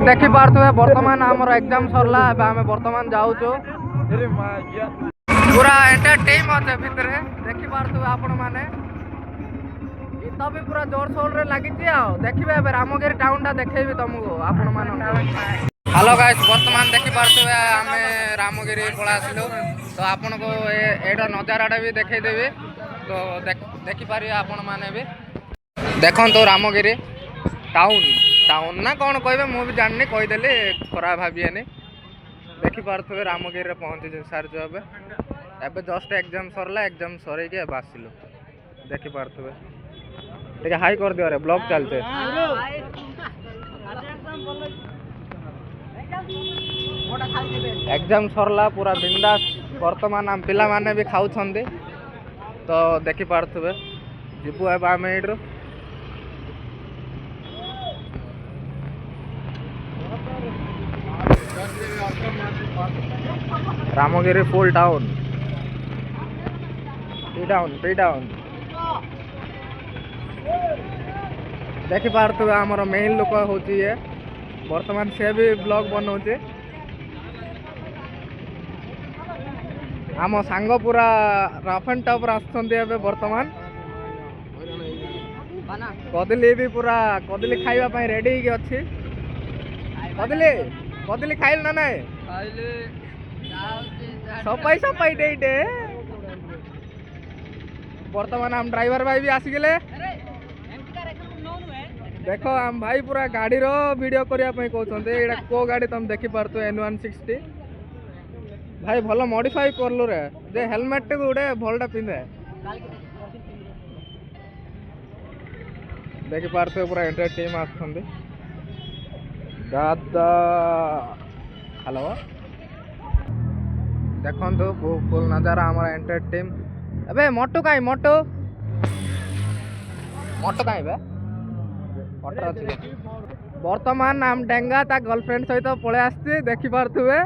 देखी पारे बर्तमान आमर एग्जाम सरला आम बर्तमान जाऊँ पूरा एंटरटेन अच्छे भितर देखी पारे आपण मैंने गीत भी पूरा जोरसोर रे लगी देखिए रामगिरी टाउन टा देखेबी तुमको आपण मान। हेलो गाइस वर्तमान देखी पारे आम रामगिरी पड़ा आसलु तो आपन को एटा नजारा भी देखेदेवी तो देखिपारे आपण मैंने भी देखो तो रामगिरी टाउन टाउन ना कौन कहे मुझे जाननी कहीदेली खराब भाविएनि देखी पारे रामगिरी पहुँची सारी एवं जस्ट एग्जाम सरला एग्जाम सरईके आसिलु देखी पारे ठीक हाई कर दियो रे ब्लॉग चलते एग्जाम सरला पूरा बिंदास वर्तमान आम पिला माने भी खाऊ तो देखी पारे जीवु आम you Ramgiri full town P town देखी पारे आमर मेन लोक हूँ ये वर्तमान से भी ब्लॉग बनाऊे आम सांग पूरा रफ एंड टफ आसुँच बर्तमान कदली भी पूरा कदली खाइबा रेडी अच्छी कदली कदली खाइल ना नाई सपाई सपाई डे बर्तमान आम ड्राइवर भाई भी आसीगले देखो आम भाई पूरा गाड़ी रो वीडियो करने कहते यहाँ को गाड़ी तुम देखी पार्थ N160 भाई भल मॉडिफाई करलु रे जे हेलमेट गोटे भलटा पिंधे देखी पार्थ पूरा एंटायर टीम आसुँच दादा हेलो देखो फुल नजारा आम एंटायर टीम अबे मोटू कहीं मोटू कहीं बे बर्तमान आम डेंगा ता गर्लफ्रेंड सहित पलि आसती देखी पारे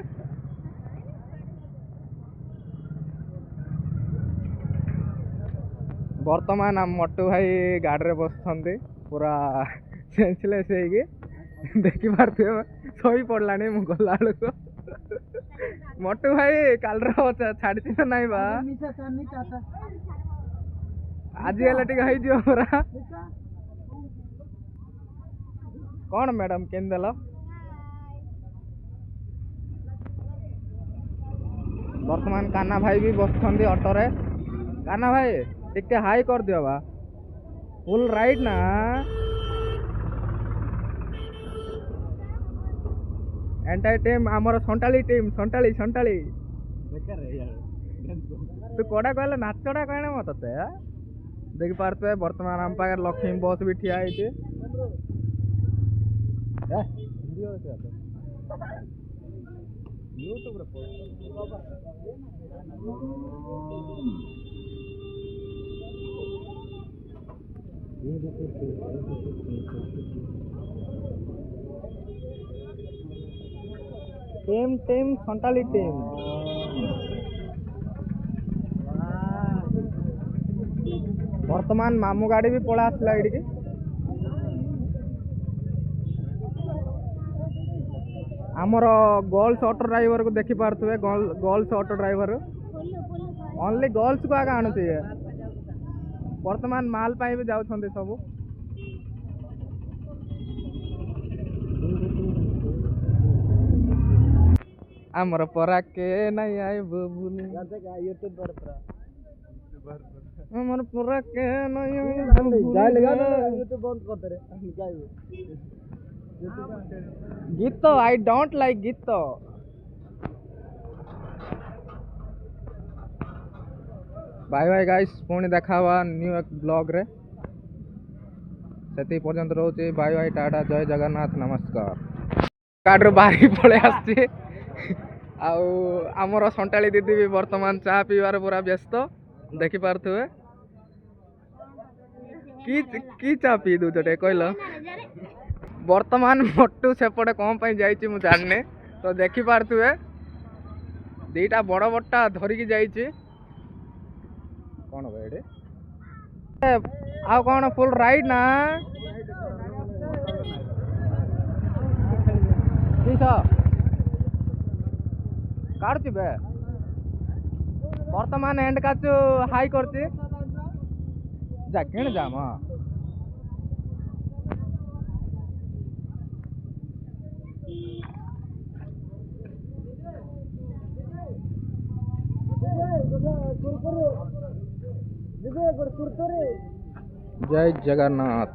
बर्तमान आम मोटू भाई गाड़ी बस पूरा सेंसलेस देखी पारे शई पड़ा मु गला को मोटू भाई काल छाड़ी ना नाई बा आज पूरा कौन मैडम केन देल बर्तमान काना भाई भी बस ऑटो रे काना भाई टिके हाई कर दियो बा फुल राइट ना एंटायर टीम आमर संटाली टीम संटाली संटाली तू कोड़ा कहले नाचटा कहना मत देखी पारे बर्तमान आम पाखे लक्ष्मी बस भी ठिया टीम टीम संटाली टीम वर्तमान मामू गाड़ी भी पड़ा आसला ये आमर गर्ल्स ऑटो ड्राइवर को देखी पारे girls auto driver only girls को आगे आणुचे वर्तमान माल पाई भी जाऊँ सब आमर परा के नहीं आए बबुनी आमर परा के नहीं आए गीत आई डोंट लाइक गीत बाय बाय गाइस पुणी देखा न्यू एक ब्लॉग रे से पर्यंत रोचे बाय बाय टाटा जय जगन्नाथ नमस्कार काड्रु बाहरी पड़े आसची आमर संटाली दीदी भी वर्तमान चा पीवार पूरा व्यस्त देखी पारे की चा पी दूचे कहल वर्तमान मोटू सेपटे कौन पाई जाइए मु जानने तो देखी पारे दीटा बड़ बड़टा धरिकी जाइए कौन भाई आ कौन फुल राइड ना काटुचे बर्तमान एंड काचु हाई करती जा किण जाम जय जगन्नाथ।